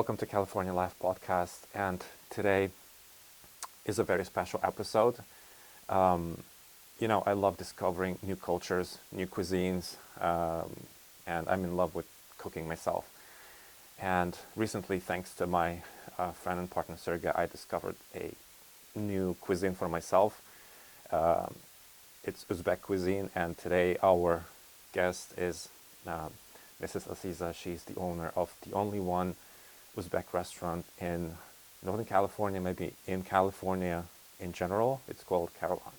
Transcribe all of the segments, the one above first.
welcome to California Life Podcast. And today is a very special episode. I love discovering new cultures, new cuisines, and I'm in love with cooking myself. And recently, thanks to my friend and partner Sergey, I discovered a new cuisine for myself. It's Uzbek cuisine, and today our guest is Mrs Aziza. She's the owner of the only one Uzbek restaurant in Northern California, maybe in California in general. It's called Caravan.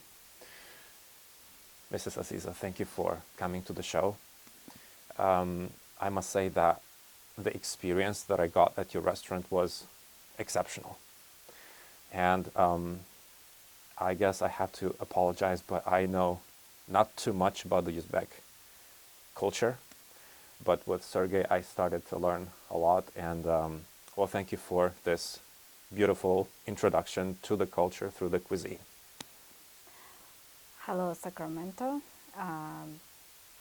Mrs Aziza, thank you for coming to the show. I must say that the experience that I got at your restaurant was exceptional. And I guess I have to apologize, but I know not too much about the Uzbek culture. But with Sergey, I started to learn a lot. And thank you for this beautiful introduction to the culture through the cuisine. Hello, Sacramento.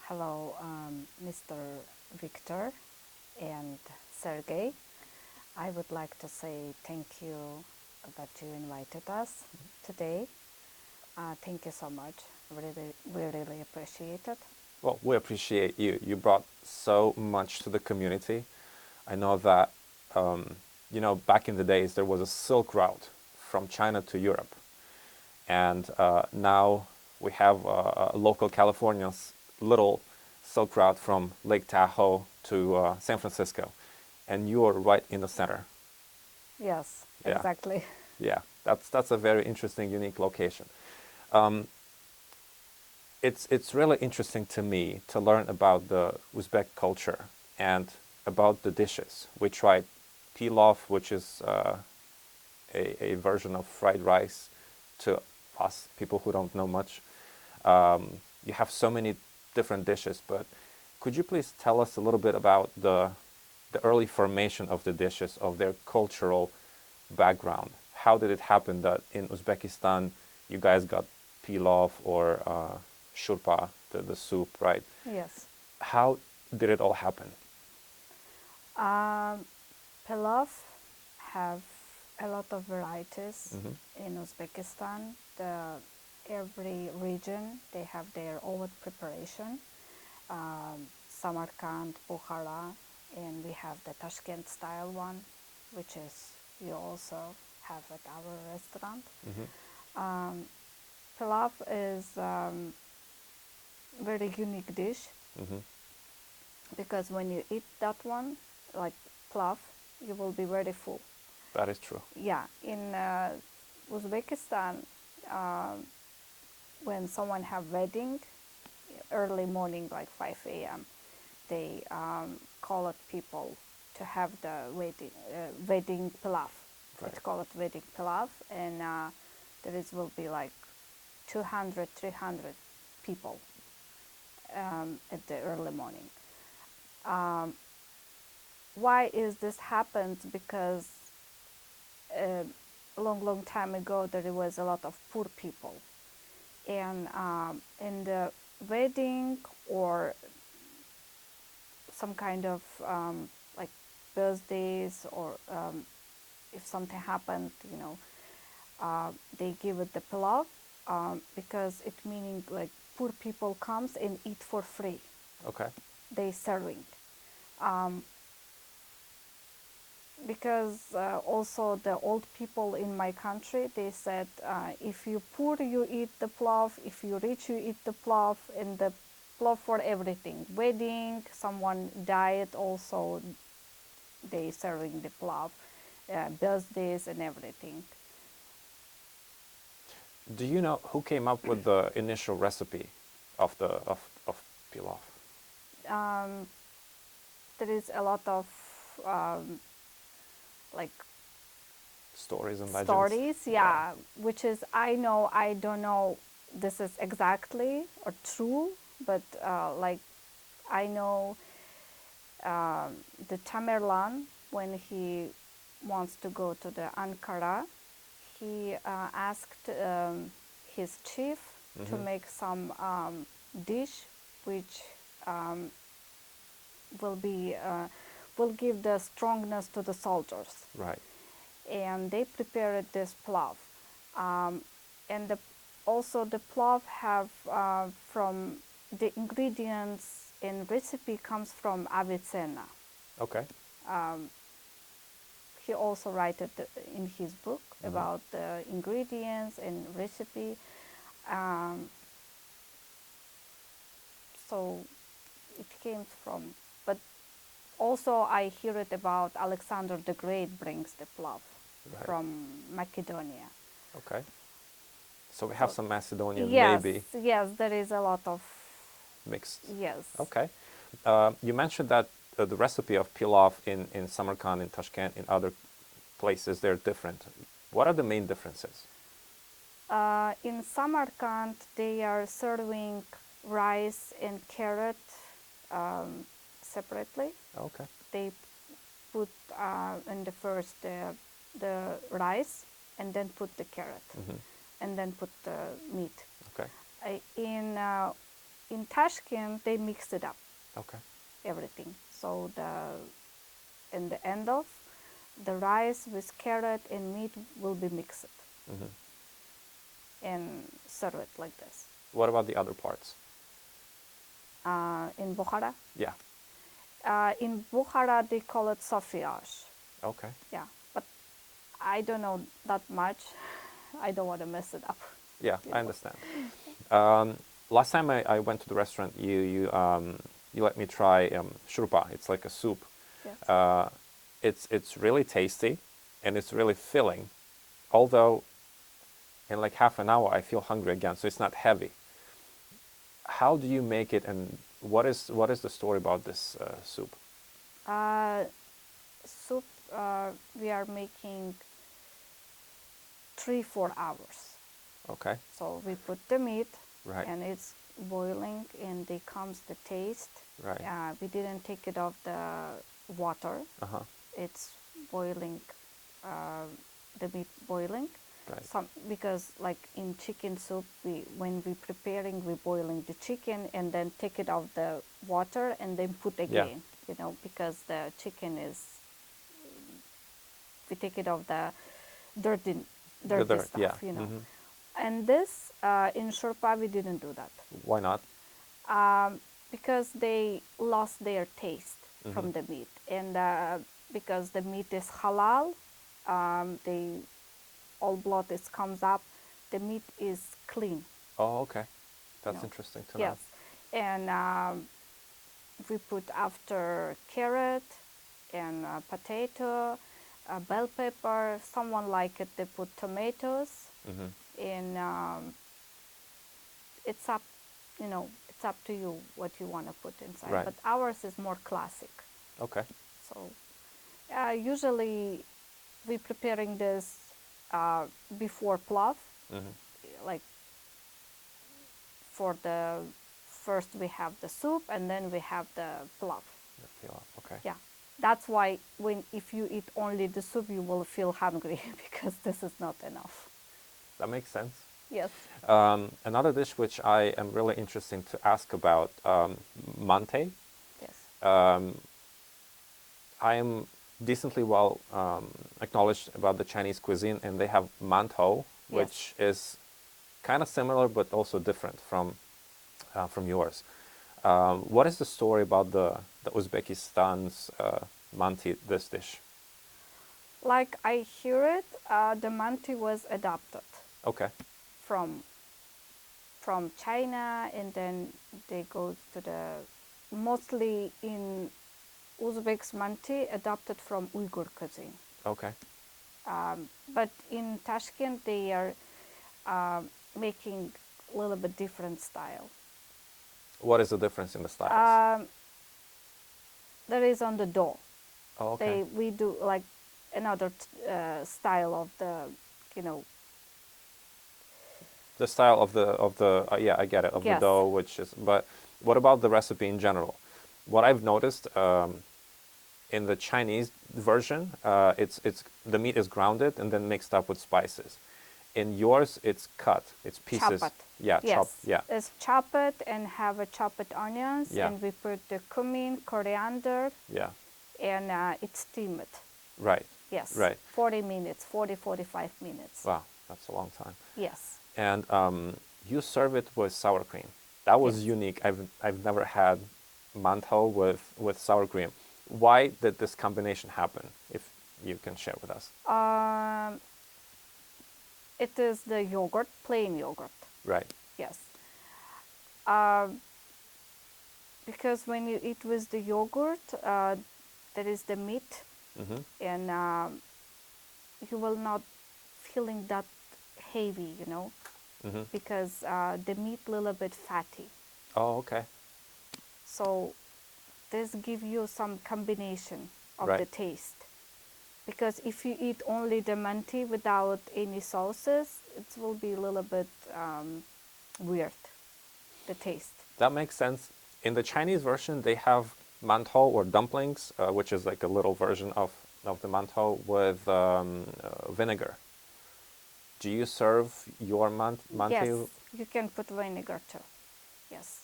Hello, Mr. Victor and Sergey. I would like to say thank you that you invited us today. Thank you so much. We really appreciate it. Well, we appreciate you. You brought so much to the community. I know that, back in the days, there was a silk route from China to Europe. And now we have local California's little silk route from Lake Tahoe to San Francisco. And you are right in the center. Yes, Yeah. exactly. Yeah, that's a very interesting, unique location. It's really interesting to me to learn about the Uzbek culture and about the dishes. We tried Plov, which is a version of fried rice to us, people who don't know much. You have so many different dishes, but could you please tell us a little bit about the early formation of the dishes, of their cultural background? How did it happen that in Uzbekistan you guys got pilaf or shurpa, the soup, right? Yes. How did it all happen? Plov have a lot of varieties Mm-hmm. in Uzbekistan. Every region, they have their own preparation. Samarkand, Bukhara, and we have the Tashkent style one, which is you also have at our restaurant. Mm-hmm. Pilaf is very unique dish Mm-hmm. because when you eat that one, like pilaf, you will be very full. That is true. Yeah, in Uzbekistan, when someone have wedding, early morning, like 5 a.m., they call it people to have the wedding pilaf. Right. It's called wedding pilaf, and there will be like 200, 300 people at the early morning. Why is this happened? Because a long time ago there was a lot of poor people, and in the wedding or some kind of like birthdays or if something happened, they give it the pilaf because it meaning like poor people comes and eat for free. Okay. They serving. Because also the old people in my country, they said if you poor you eat the plov, if you rich you eat the plov, and the plov for everything. Wedding, someone died also, they serving the plov, birthdays and everything. Do you know who came up with the initial recipe of pilaf? There is a lot of like Stories and legends. stories, yeah, which is I don't know this is exactly or true, but like I know the Tamerlan, when he wants to go to the Ankara, he asked his chief to make some dish which will be will give the strongness to the soldiers. Right. And they prepared this plov. And also the plov have from the ingredients in recipe comes from Avicenna. Okay. He also wrote it in his book about the ingredients and recipe. So it came from, but also I hear it about Alexander the Great brings the plov from Macedonia. Okay. So we have some Macedonian, Yes, maybe yes, there is a lot of mixed. yes. Okay. You mentioned that the recipe of pilaf in Samarkand, in Tashkent, in other places, they're different. What are the main differences? In Samarkand, they are serving rice and carrot separately. Okay. They put in the first the rice and then put the carrot and then put the meat. Okay. In Tashkent, they mix it up. Okay. Everything. So in the end of the rice with carrot and meat will be mixed and serve it like this. What about the other parts? In Bukhara? Yeah. In Bukhara, they call it safiage. Okay. Yeah, but I don't know that much. I don't want to mess it up. Yeah, I understand. Last time I went to the restaurant, you let me try shurpa. It's like a soup. Yes. It's really tasty, and it's really filling. Although, in like half an hour, I feel hungry again, so it's not heavy. How do you make it, and what is the story about this soup? Soup we are making 3-4 hours. Okay. So we put the meat, Right. and it's boiling, and there comes the taste. Right. We didn't take it off the water. It's boiling, the meat boiling. Right. Because like in chicken soup, when we preparing, we boiling the chicken and then take it off the water and then put again. You know, because the chicken is, we take it off the dirty dirt, stuff. yeah. You know. And this in shurpa we didn't do that. Why not? Because they lost their taste from the meat, and because the meat is halal, all blood comes up. The meat is clean. Oh, okay. That's interesting to know. Yes, and we put after carrot and potato, bell pepper. Someone like it, they put tomatoes, and it's up, it's up to you what you want to put inside. Right. But ours is more classic. Okay. So usually we preparing this before plov, like for the first we have the soup and then we have the plov. Okay. Yeah, that's why if you eat only the soup, you will feel hungry because this is not enough. That makes sense. Yes. Another dish which I am really interested to ask about, Manti. Yes. I am decently well acknowledged about the Chinese cuisine, and they have mantou, which is kind of similar but also different from yours. What is the story about the Uzbekistan's Manti, this dish? Like I hear it, the Manti was adopted. Okay. From China, and then they go to mostly in Uzbek's Manti adopted from Uyghur cuisine. Okay. But in Tashkent, they are making a little bit different style. What is the difference in the styles? There is on the dough. Oh, okay. We do like another style of the, The style of the yeah, I get it, of the dough, which is, but what about the recipe in general? What I've noticed in the Chinese version, it's the meat is grounded and then mixed up with spices. In yours, it's cut, it's pieces. Chopped. Yeah, yes. chopped. Yeah. It's chopped and have a chopped onions, yeah. and we put the cumin, coriander. Yeah. and it's steamed. Right. Yes, Right. 40 minutes, 40, 45 minutes. Wow, that's a long time. Yes. And you serve it with sour cream. That was Yes. unique. I've never had mantou with sour cream. Why did this combination happen? If you can share with us. It is the yogurt, plain yogurt. Right. Yes. Because when you eat with the yogurt, there is the meat, Mm-hmm. and you will not feeling that heavy, Mm-hmm. because the meat little bit fatty. Oh, okay. So this give you some combination of Right. the taste. Because if you eat only the Manti without any sauces, it will be a little bit weird, the taste. That makes sense. In the Chinese version, they have mantou or dumplings, which is like a little version of the mantou with vinegar. Do you serve your manti? Yes, you can put vinegar too. Yes.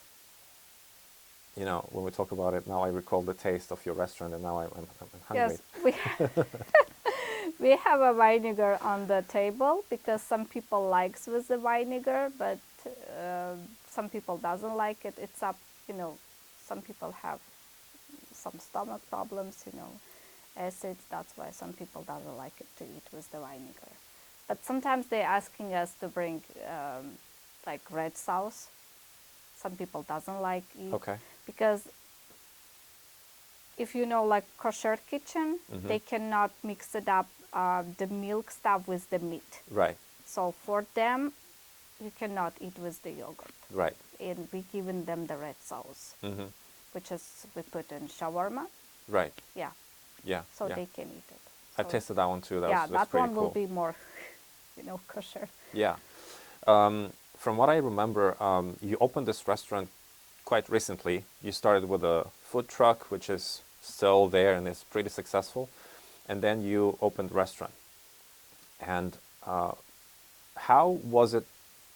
You know, when we talk about it, now I recall the taste of your restaurant, and now I'm hungry. Yes, we have a vinegar on the table because some people likes with the vinegar, but some people doesn't like it. It's up, some people have some stomach problems, acids. That's why some people doesn't like it to eat with the vinegar. But sometimes they're asking us to bring like red sauce. Some people doesn't like it. Okay. Because if you know, like kosher kitchen, Mm-hmm. they cannot mix it up, the milk stuff with the meat. Right. So for them, you cannot eat with the yogurt. Right. And we given them the red sauce, Mm-hmm. which is we put in shawarma. Right. Yeah. Yeah. So yeah. they can eat it. I've So tasted that one too. yeah, That's that pretty one cool. will be more, kosher. Yeah. From what I remember, you opened this restaurant quite recently. You started with a food truck, which is still there and is pretty successful, and then you opened the restaurant. And how was it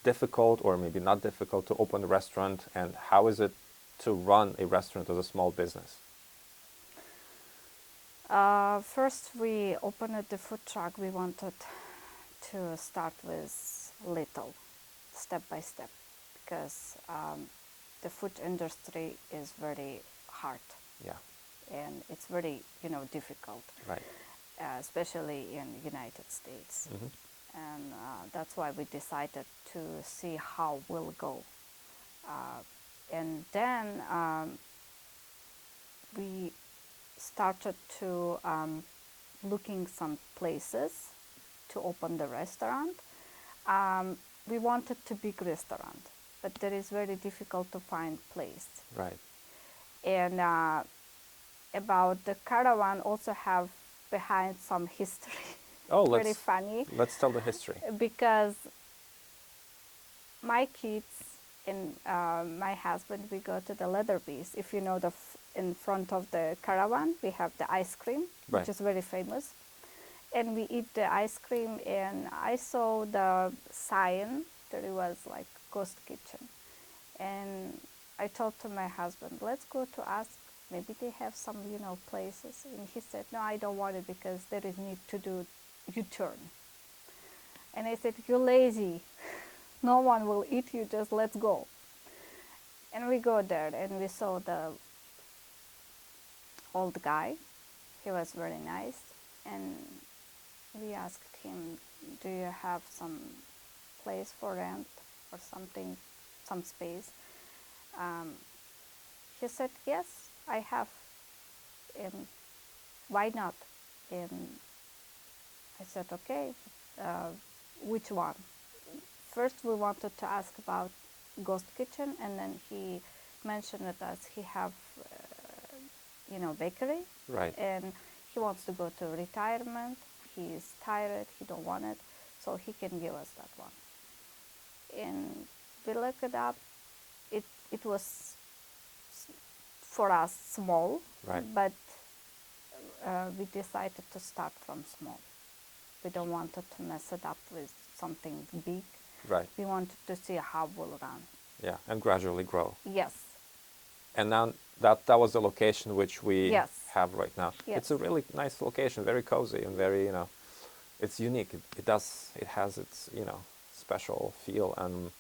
difficult, or maybe not difficult, to open a restaurant, and how is it to run a restaurant as a small business? First, we opened the food truck. We wanted to start with little, step by step, because the food industry is very hard. Yeah. And it's very, difficult, Right. especially in United States. Mm-hmm. And that's why we decided to see how we'll go. And then we started to looking some places to open the restaurant. We wanted a big restaurant, but it is very difficult to find place. Right. And about the Caravan also have behind some history. Oh, Very funny. Let's tell the history. Because my kids and my husband, we go to the Leatherbees. If you know in front of the Caravan, we have the ice cream, Right. which is very famous. And we eat the ice cream, and I saw the sign that it was like ghost kitchen. And I told to my husband, let's go to ask, maybe they have some, places. And he said, no, I don't want it because there is need to do U-turn. And I said, you're lazy. No one will eat you, just let's go. And we go there, and we saw the old guy. He was very nice. And we asked him, do you have some place for rent or something, some space? He said, yes, I have. And why not? And I said, okay, which one? First, we wanted to ask about ghost kitchen, and then he mentioned it as he have, bakery. Right. And he wants to go to retirement. He is tired. He don't want it, so he can give us that one. And we looked it up. It was for us small, Right. but we decided to start from small. We don't want to mess it up with something big. Right. We wanted to see how we'll run. Yeah, and gradually grow. Yes. And now that was the location which we Yes. have right now. Yes. It's a really nice location, very cozy and very, it's unique. It has its, special feel. And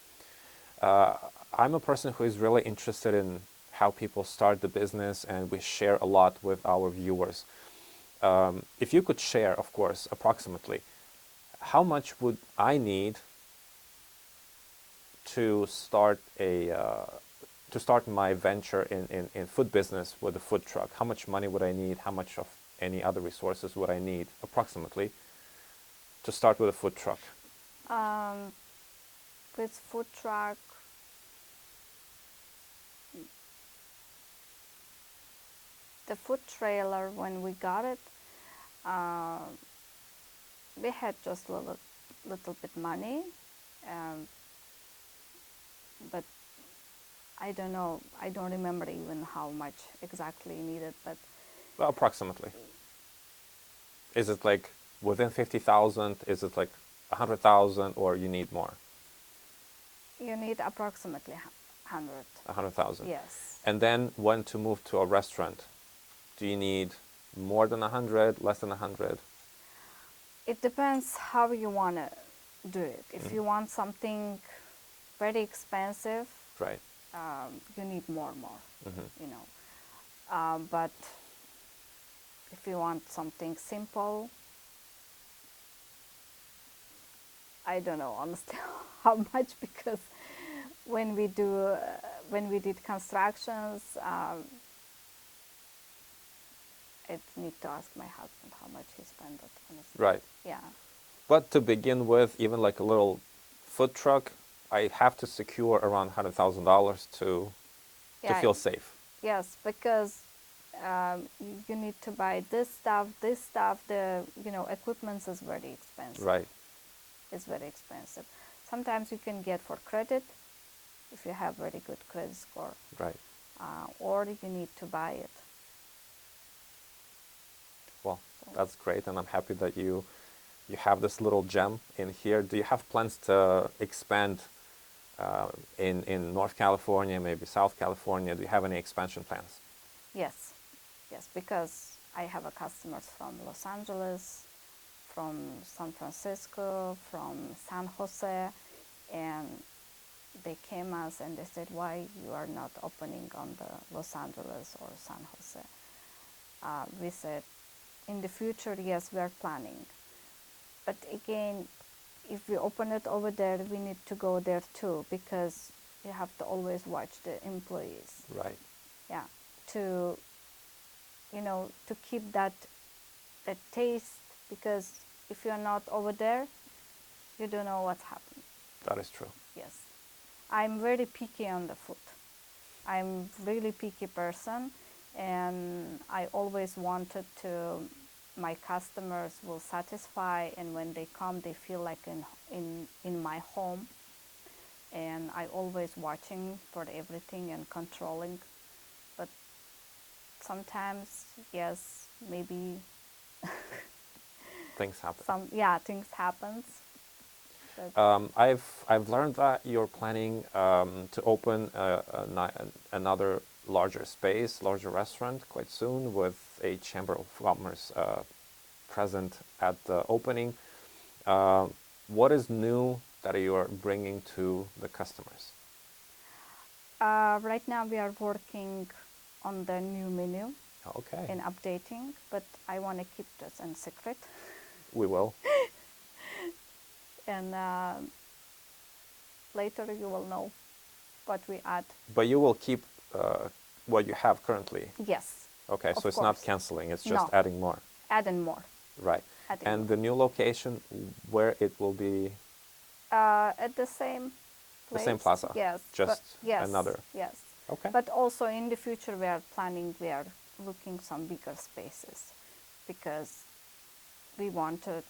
I'm a person who is really interested in how people start the business, and we share a lot with our viewers. If you could share, of course, approximately, how much would I need to start my venture in food business with a food truck? How much money would I need? How much of any other resources would I need, approximately, to start with a food truck? With food truck, the food trailer, when we got it, we had just little bit money, um, but I don't know. I don't remember even how much exactly needed, but Well, approximately. Is it like within 50,000? Is it like 100,000, or you need more? you need approximately 100. 100,000. Yes. And then when to move to a restaurant, do you need more than 100, less than 100? It depends how you want to do it. If you want something very expensive, Right. you need more, you know. But if you want something simple, I don't know honestly how much, because when we did constructions, I need to ask my husband how much he spent it, honestly. Right. Yeah. But to begin with, even like a little food truck, I have to secure around $100,000 to Yeah. feel safe. Yes, because you need to buy this stuff. The equipment is very expensive. Right. It's very expensive. Sometimes you can get for credit if you have very good credit score, Right. or you need to buy it. Well, that's great, and I'm happy that you have this little gem in here. Do you have plans to expand in North California, maybe South California? Do you have any expansion plans? Yes, yes, because I have a customers from Los Angeles, from San Francisco, from San Jose, and they came us and they said, why you are not opening on the Los Angeles or San Jose? We said, in the future, yes, we are planning. But again, if we open it over there, we need to go there too, because you have to always watch the employees. Right. Yeah, to to keep that taste, because if you're not over there, you don't know what's happening. That is true. Yes, I'm very picky on the food. I'm really picky person, and I always wanted to my customers will satisfy, and when they come they feel like in my home, and I always watching for everything and controlling. But sometimes, yes, maybe Things happen. things happens. But I've learned that you're planning to open another larger space, larger restaurant quite soon, with a Chamber of Commerce present at the opening. What is new that you are bringing to the customers? right now we are working on the new menu Okay. and updating, but I want to keep this in secret. We will. And later you will know what we add. But you will keep what you have currently. Yes. Okay, Of so it's course. not canceling, it's just No. adding more. Adding more. Right. Adding And more. the new location, where it will be? At the same place. The same plaza. Yes. Just yes, another. Yes. Okay. But also in the future we are looking some bigger spaces, because we wanted,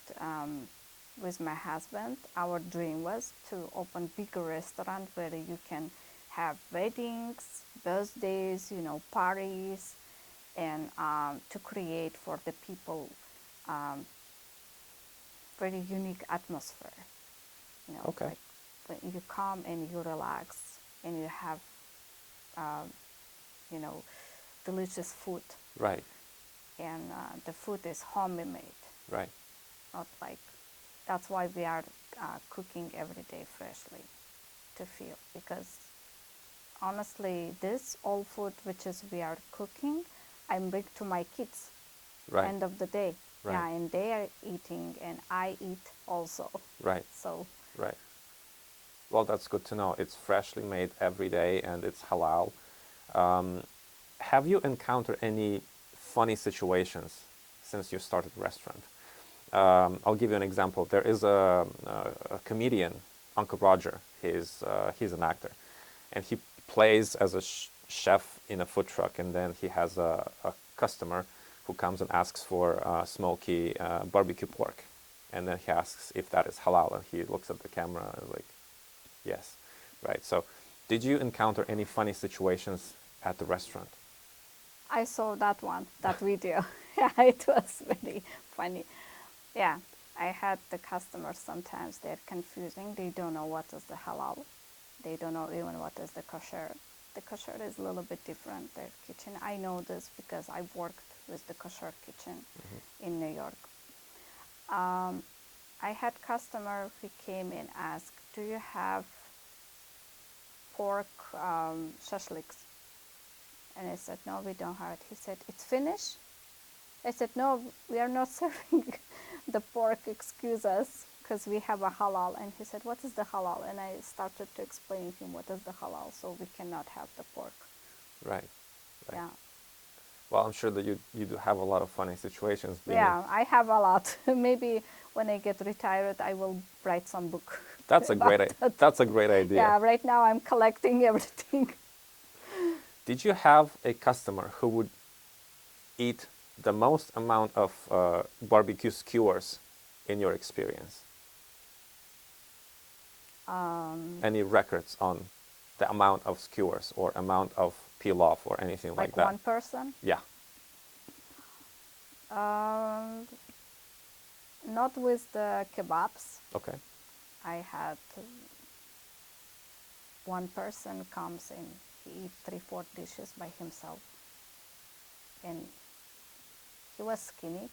with my husband, our dream was to open bigger restaurant where you can have weddings, birthdays, parties, and to create for the people very unique atmosphere. Okay. Like when you come and you relax and you have delicious food. Right. And the food is homemade, Right. not like, that's why we are cooking every day freshly to feel, because honestly, this all food which is we are cooking, I bring to my kids. Right. End of the day. Right. Yeah, and they are eating, and I eat also. Right. So. Right. Well, that's good to know. It's freshly made every day, and it's halal. Have you encountered any funny situations since you started the restaurant? I'll give you an example. There is a comedian, Uncle Roger. He's an actor, and he plays as a chef in a food truck, and then he has a customer who comes and asks for smoky barbecue pork, and then he asks if that is halal, and he looks at the camera and like, yes, right. So, did you encounter any funny situations at the restaurant? I saw that video. Yeah, it was very funny. Yeah, I had the customers sometimes, they're confusing. They don't know what is the halal. They don't know even what is the kosher. The kosher is a little bit different, their kitchen. I know this because I worked with the kosher kitchen in New York. I had customer who came and asked, do you have pork shashliks? And I said, no, we don't have it. He said, it's finished? I said, no, we are not serving the pork, excuse us, because we have a halal. And he said, what is the halal? And I started to explain to him what is the halal, so we cannot have the pork. Right. Right. Yeah. Well, I'm sure that you do have a lot of funny situations. Yeah, I have a lot. Maybe when I get retired, I will write some book. That's a great idea. Yeah, right now I'm collecting everything. Did you have a customer who would eat the most amount of barbecue skewers in your experience? Any records on the amount of skewers or amount of pilaf or anything like that? Like one person? Yeah. Not with the kebabs. Okay. I had one person comes and he eat 3-4 dishes by himself. And he was skinny.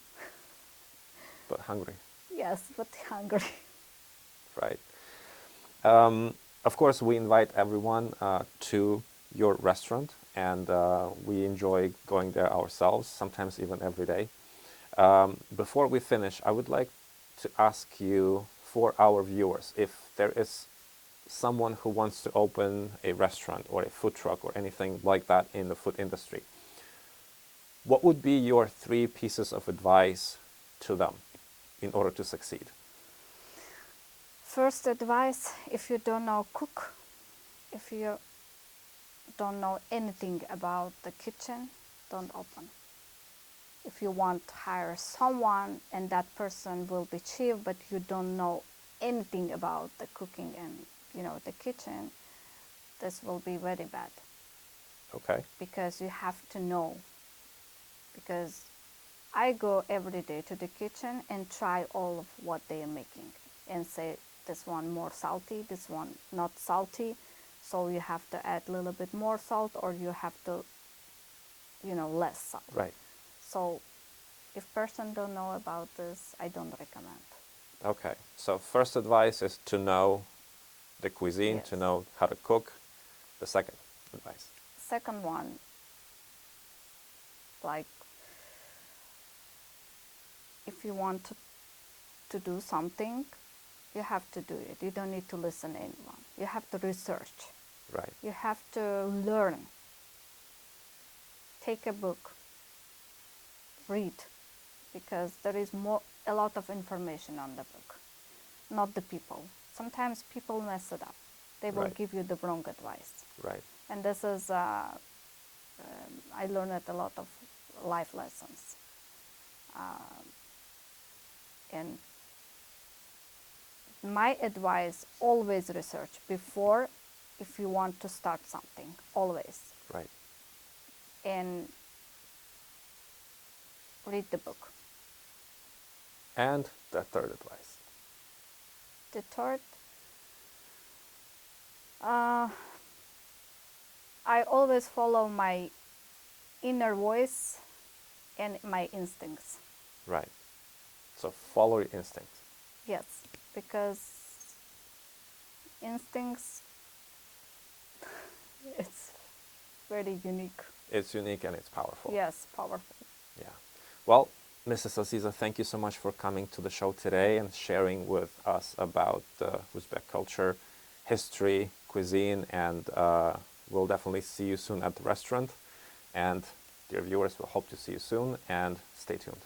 But hungry. Yes, but hungry. Right. Of course, we invite everyone to your restaurant, and we enjoy going there ourselves, sometimes even every day. Before we finish, I would like to ask you, for our viewers, if there is someone who wants to open a restaurant or a food truck or anything like that in the food industry, what would be your 3 pieces of advice to them in order to succeed? First advice, if you don't know cook, if you don't know anything about the kitchen, don't open. If you want to hire someone and that person will be cheap, but you don't know anything about the cooking and the kitchen, this will be very bad. Okay. Because you have to know. Because I go every day to the kitchen and try all of what they are making and say, this one more salty, this one not salty, so you have to add a little bit more salt, or you have to, less salt. Right. So if person don't know about this, I don't recommend. Okay. So first advice is to know the cuisine, Yes. to know how to cook. The second advice. Second one, like, if you want to do something, you have to do it. You don't need to listen to anyone. You have to research. Right. You have to learn. Take a book. Read. Because there is a lot of information on the book, not the people. Sometimes people mess it up. They will Right. give you the wrong advice. Right. And this is, I learned a lot of life lessons. And my advice, always research before, if you want to start something, always. Right. And read the book. And the third advice. The third, I always follow my inner voice and my instincts. Right. So follow your instincts. Yes, because instincts, it's very unique. It's unique and it's powerful. Yes, powerful. Yeah. Well, Mrs. Aziza, thank you so much for coming to the show today and sharing with us about Uzbek culture, history, cuisine, and we'll definitely see you soon at the restaurant. And dear viewers, we'll hope to see you soon and stay tuned.